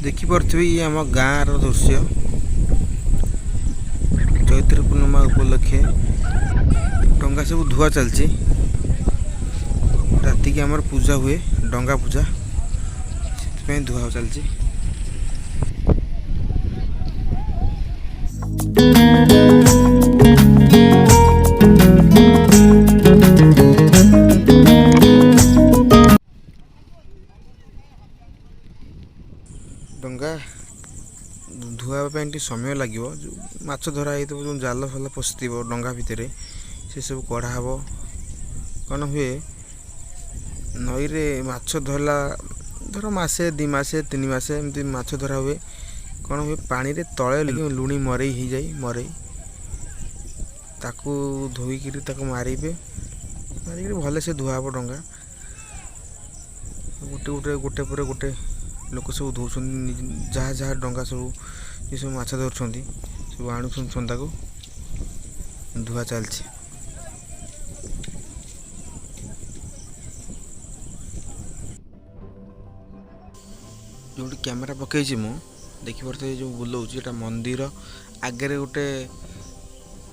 देखिपे ये आम गाँव दृश्य चैत्र पूर्णिमा उपलक्षे डंगा सब धुआ चलती राति की आमर पूजा हुए डंगा पूजा से धुआ चलती। डंगा धुआपी समय लगे माछ धरा जो जाल फाल पशि डंगा भितर से सब कढ़ा हे कौन हुए नई रे माछ धरला धर मसे दि मसे तीन मसे एमती माछ धरा हुए कौन हुए पानी रे तले लुणी मरई हो जाए मरई ताकू धोईकरी ताकू मारिबे मारिक भले से धुआ हे डंगा गोटे गोटे गोटे पर गोटे लोक सब धोउछन जहाँ जहाँ डंगा सब ये सब माछ धरुछन सब आणुछन छंदा को धुआ चलछि। जो कैमेरा पकई मु देखी पारे जो बुलाऊँ एटा मंदिर आगे गोटे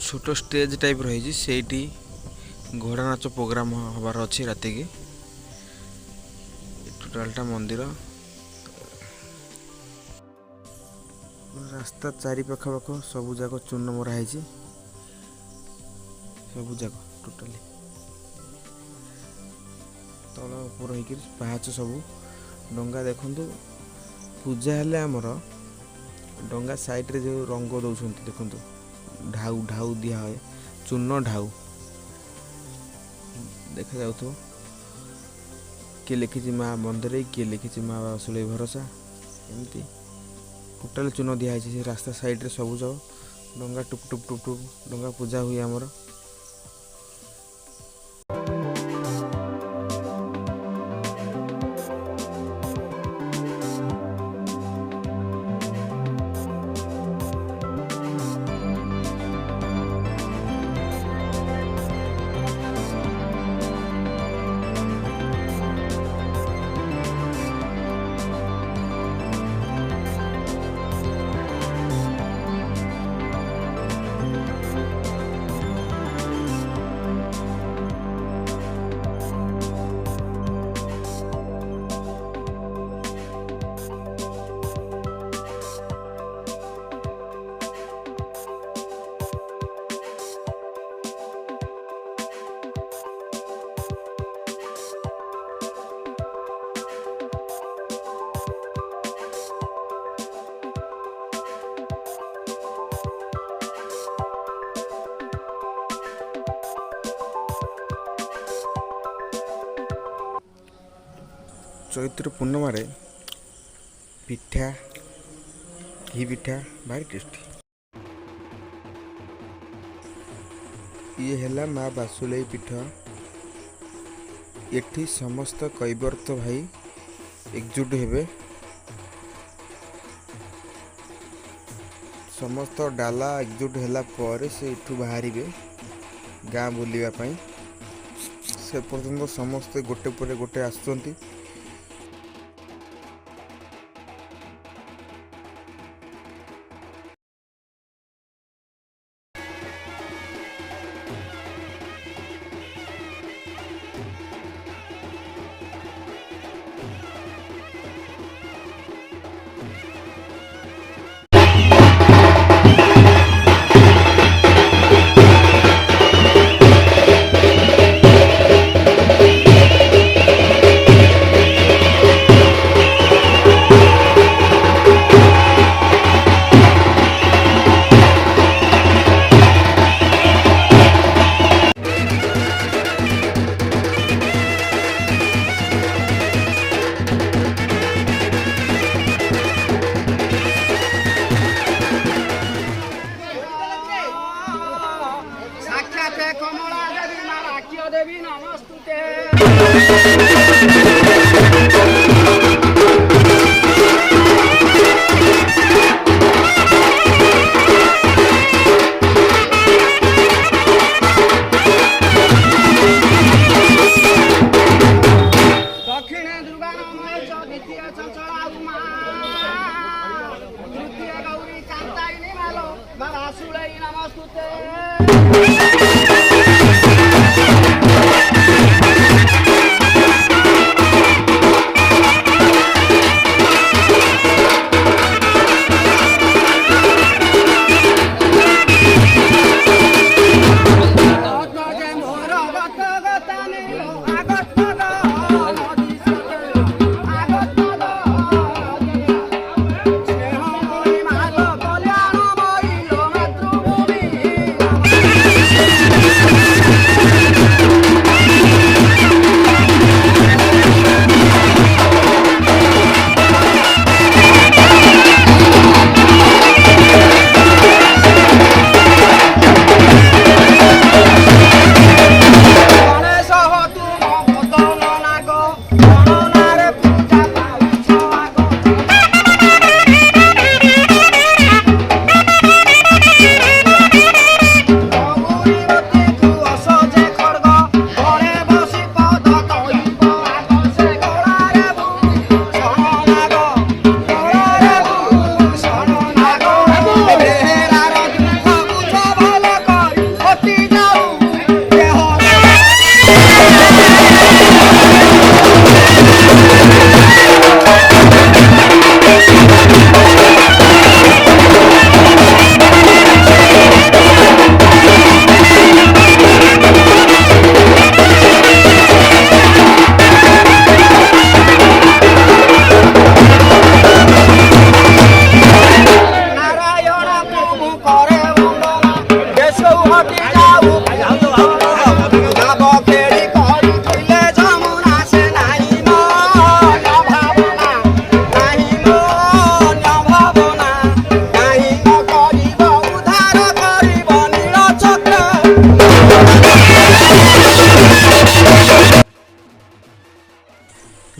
छोट स्टेज टाइप रही सेठी घोड़ा नाच प्रोग्राम हबार अच्छी राति की टोटालटा मंदिर रास्ता चारि पाख सबू जाक चून मराई सबू जाक टोटाली तल ऊपर हो पाहाच सबू डंगा देखु पूजा हेले आमर डंगा साइड रे जो रंग दौरान देखु ढाउ ढाउ दिया है चून ढाउ देखा जाऊ किए लिखी माँ मंदिर किए लिखी माँ बासुली भरोसा एमती टोटाल चून दिखाई से रास्ता साइड रे सबू जाओ डंगा टुप टुप टुप टुप डंगा पूजा हुए आमर। चैत्र पूर्णिमा पिठा घी पिठा भारी टेस्टी ये है माँ बासुले पिठा एठी समस्त कैवर्त भाई एकजुट हेबे समस्त डाला एकजुट हैला पर से इठू बाहर गाँ बुलवाई से पर्यंत समस्ते गोटे पर गोटे आसुंती।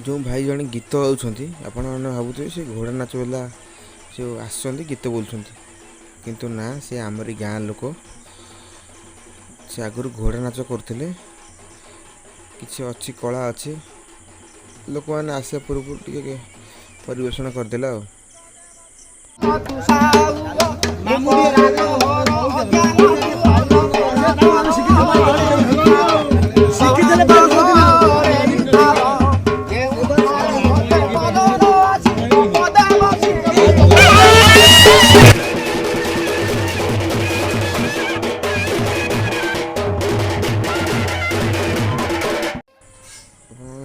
जो भाई जड़े गीत गाँच आपण मैंने भावुए से घोड़ा नाच वाला से आसुँच गीत बोलुँच किंतु ना से आमरी गाँ लोक से आगु घोड़ा नाच करते किसी अच्छी कला अच्छी लोक मैंने आसा पूर्व टे परिवेशन करदेला।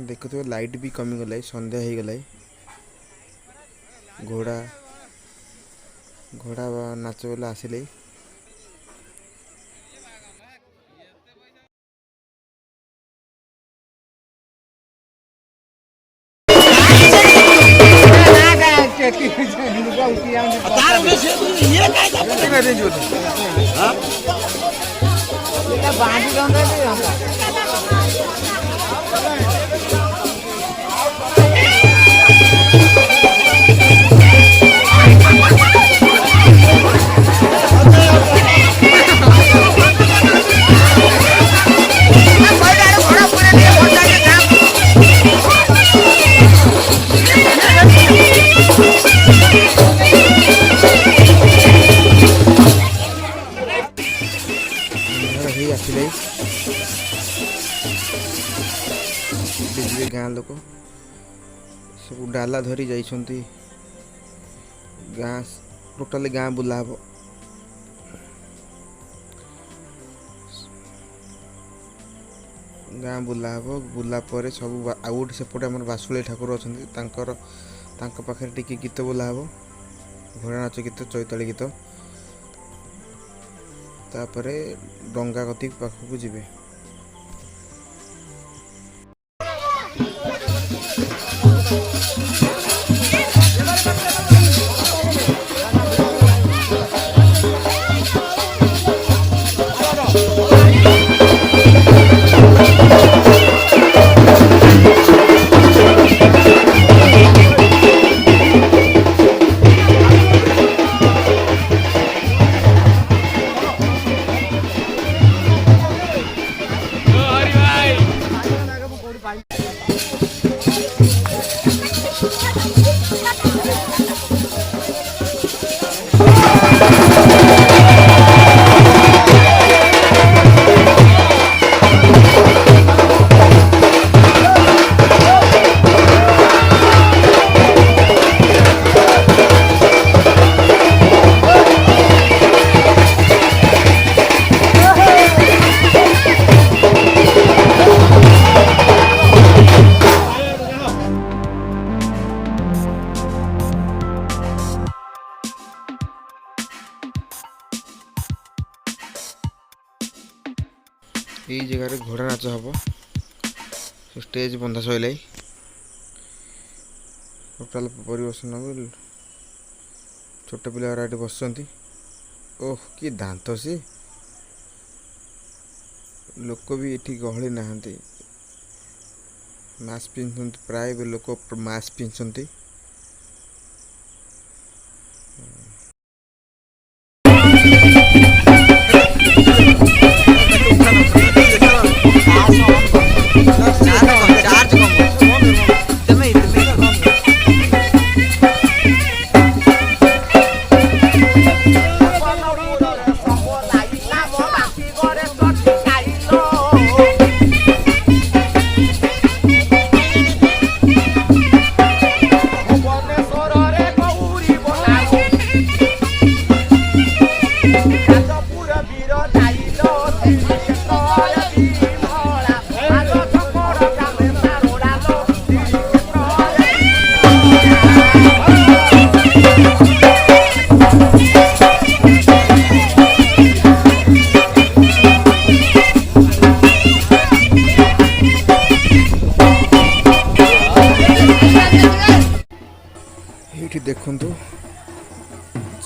देखुए लाइट भी कमी गला संध्या हो गला घोड़ा घोड़ा नाच वाला आसिले गाँ लोक सब डाला धरी जाइछंती गाँ टोटाली गाँ बुला हम गाँ बुला हम बुला पर सब आउट सेपटे आम बासुली ठाकुर अच्छा पाखे टिके गीत बोला हम घोड़ा नाच गीत चैताली गीत तापर डंगा गति पाखक जीवे। यही जगार घोड़ा नाच हम स्टेज बंधा सैल टोटाल परिवेशन छोट पिला बस ओह कि दांत सी लोक भी ये गहली नहांती मास्क पिंधुंती प्राय लोक मास्क पिंधुंती। ये देखु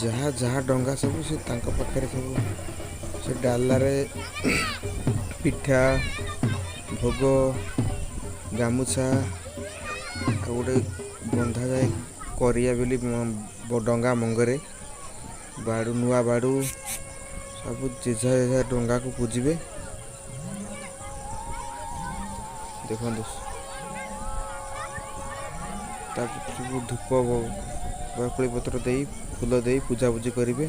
जहाँ जहाँ डंगा सब से पाखे सब से डालार पिठा भोग गामुछा गोटे बंधा जाए करिया बोली डंगा मंगरे बाड़ू नुआ बाड़ू सब जेझा जेझा डंगा को पूजिबे। देखो धूप बरकोली पत्र दे फूल दे पूजापूजी करेंगे।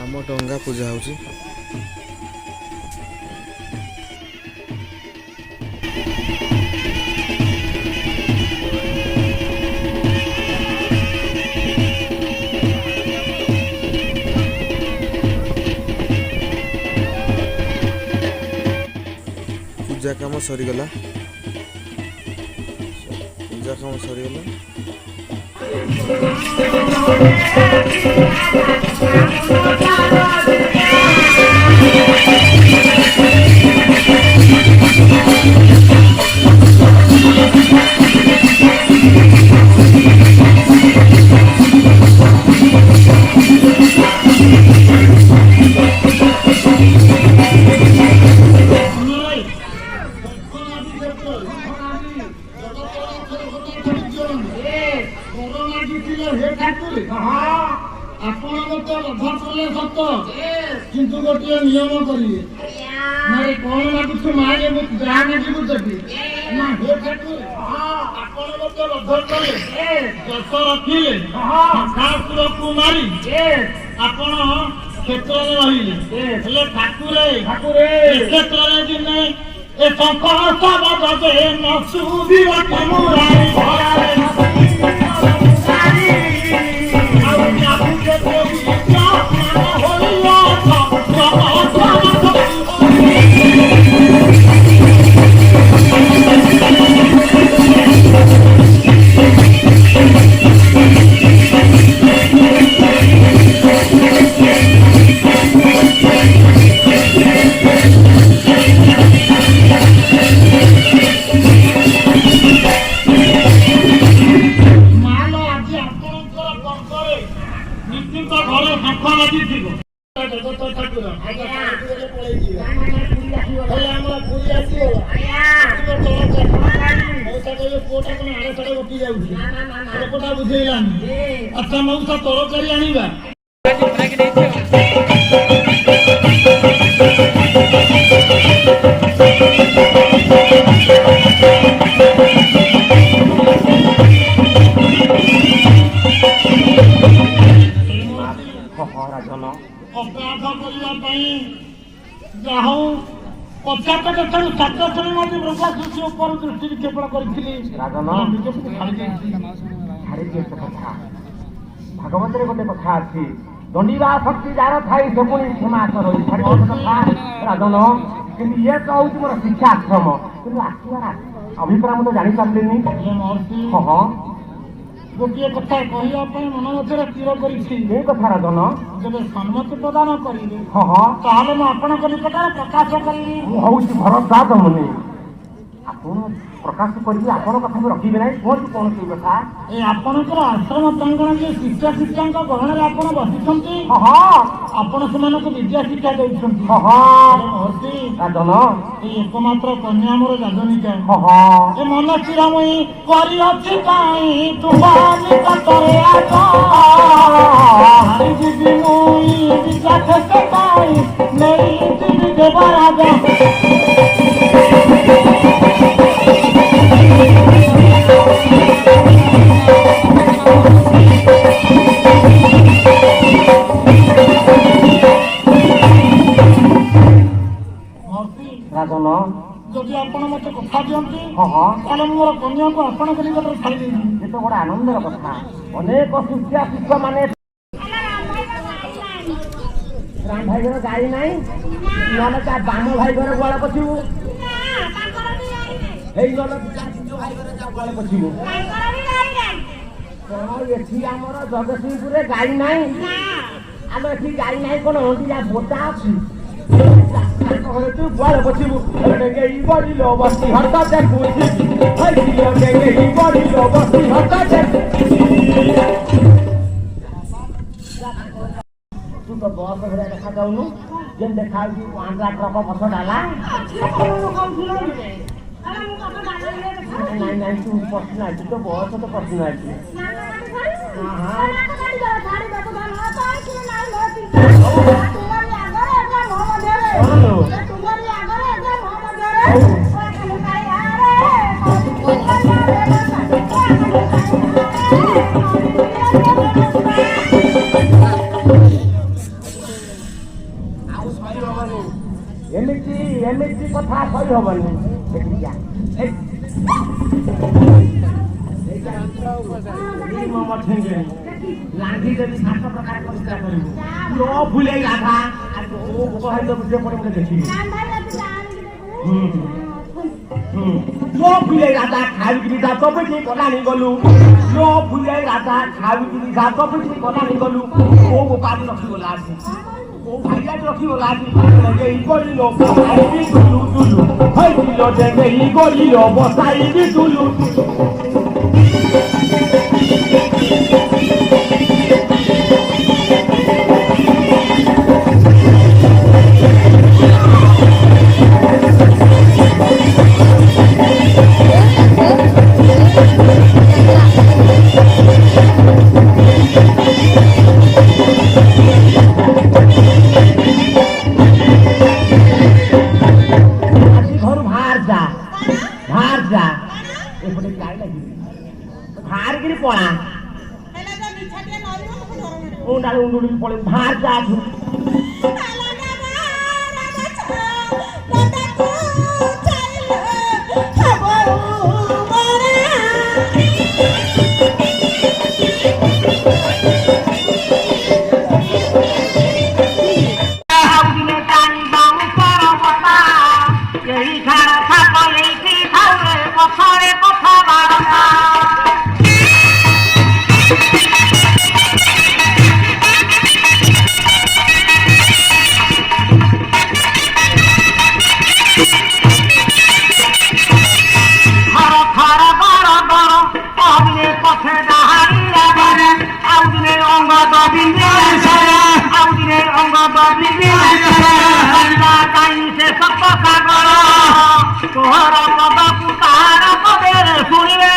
आम डंगा पूजा होची। पूजा काम सरीगला। पूजा काम सरीगला। ଆପଣ ଗୋଟେ ରଧ କଲେ ସତ କିନ୍ତୁ ଗୋଟିଏ ନିୟମ କରିବେ ନାଇଁ କଣ ଲାଗୁଛୁ ମାରେ ମୁଁ ଯାହା ମାଗିବୁ ଦେବି ନା ହେ ଠାକୁର ଆପଣ ଗୋଟେ ରଧ କଲେ ଦଶ ରଖିଲେ ଠାକୁରକୁ ମାରି ଆପଣ କ୍ଷେତ୍ରରେ ରହିଲେ ହେଲେ ଠାକୁରେ କ୍ଷେତ୍ରରେ ଦିନେ ଏ ଶଙ୍ଖ ବଜେ ନ ଶୁଭିବ କେମୁରାରି ଭରାରେ अच्छा मौसा तरकारी आनिबा भागवत गोटे कथा अच्छी दंडीवा शक्ति जार थाई सपुणी क्षमा रही कथा राजन कि ये तो हूँ मोर शिक्षा आश्रम कि आसवार अभिप्राय मुझे जानी पार्ली हाँ गोटे कथा कहवाई मन मध्य स्थिर कर कथा राजन जब सम्मति प्रदान करेंगे हाँ ताहले निकट प्रकाश करी हूँ भरद्वाज मुनि ଆପଣ ପ୍ରକାଶ କରିକି ଆପଣ କଥା ବି ରଖିବେ ନାହିଁ କୁହନ୍ତୁ କଣ ସେଇ କଥା ଏ ଆପଣଙ୍କର ଆଶ୍ରମ ପ୍ରାଙ୍ଗଣ ଯେ ଶିକ୍ଷା ଶିକ୍ଷାଙ୍କ ଗହଣରେ ଆପଣ ବସିଛନ୍ତି ଆପଣ ସେମାନଙ୍କୁ ବିଦ୍ୟା ଶିକ୍ଷା ଦେଉଛନ୍ତି ମହର୍ଷି ରାଜନ ଏ ଏକମାତ୍ର କନ୍ୟା ମୋର ଯାଜନିକା ଏ ମନ ଚିରମୁଇ କରିଅଛି କାହିଁ ତୁମ ନିକଟରେ ଯିବି ମୁଇ ବିଦ୍ୟା କ୍ଷେତ୍ର ପାଇଁ ନେଇ ଯିବି ଦେବରାଜ ରାଜନ ଯଦି ଆପଣ ମତେ କଥା ଦିଅନ୍ତି ତାହେଲେ ମୋର କନ୍ୟାକୁ ଆପଣଙ୍କ ନିକଟରେ ଛାଡ଼ି ଦେଇଛି ଏ ତ ବଡ଼ ଆନନ୍ଦର କଥା। ଅନେକ ଶିକ୍ଷା ଶିକ୍ଷକମାନେ ରାମ ଭାଇ ଘର ଗାଈ ନାହିଁ, ନହେଲେ ତା ବାମ ଭାଇ ଘର ଗୁଆଳ ପଶିବୁ, ଏଇ ନହେଲେ ଭାଇ ଘର ଗୁଆଳ ପଶିବୁ। ଏଠି ଆମର ଜଗତସିଂହପୁରରେ ଗାଈ ନାହିଁ, ଆମେ ଏଠି ଗାଈ ନାହିଁ କଣ ଅଣ୍ଡିଆ ବୋତା ଅଛି। ତୁ ଗୁଆଳ ପଶିବୁ, ଡେଙ୍ଗେଇ ବଢିଲ ବସ୍ତି ହଟ ଦେଖୁଛି, ଡେଙ୍ଗେଇ ବଢିଲ ବସ୍ତି ହଟ ଦେଖୁଛି। ତୁ ତ ବସ ଭଳିଆ ଦେଖାଯାଉନୁ, ଯେମିତି ଦେଖାଯାଉଛି ଆଣ୍ଡ୍ରା ଟ୍ରକ ପଛ ଡାଲା। ନାଇଁ ନାଇଁ ତୁ ପର୍ସନାଲିଟି, ତୋ ବୟସ ତ ପର୍ସନାଲିଟି। ଏମିତି ଏମିତି କଥା କହି ହବନି। ଲାଙ୍ଘି ଦେବି 7 ପ୍ରକାର ପରିଷ୍କାର କରିବୁ। ଫୁଲେଇ ଗାଧା ଦେଖିବି ଫୁଲେଇ ଗାଧା ଖାଇକିରି ଯା ସବୁ ଠିକ କଲାନି ଗଲୁ। ଫୁଲେଇ ଗାଧା ଖାଇକିରି ଯା ସବୁ ଠିକ କଲାନି ଗଲୁ। କୋଉ ପାଣି ରଖିଗଲା ଆସି, କୋଉ ଭାଇଆ ରଖିଗଲା ଆସି। ଡେଙ୍ଗେଇ ଗଳିଲ ବସାଇବି ଟୁଲୁ ଟୁଲୁ, ହେଇଥିଲ ଡେଙ୍ଗେଇ ଗଳିଲ ବସାଇବି ଟୁଲୁ ଟୁଲୁ। ପଳା ପଳେଇ ବାହାର ଯା তোহর পদকু তাহার পদে শুনিবে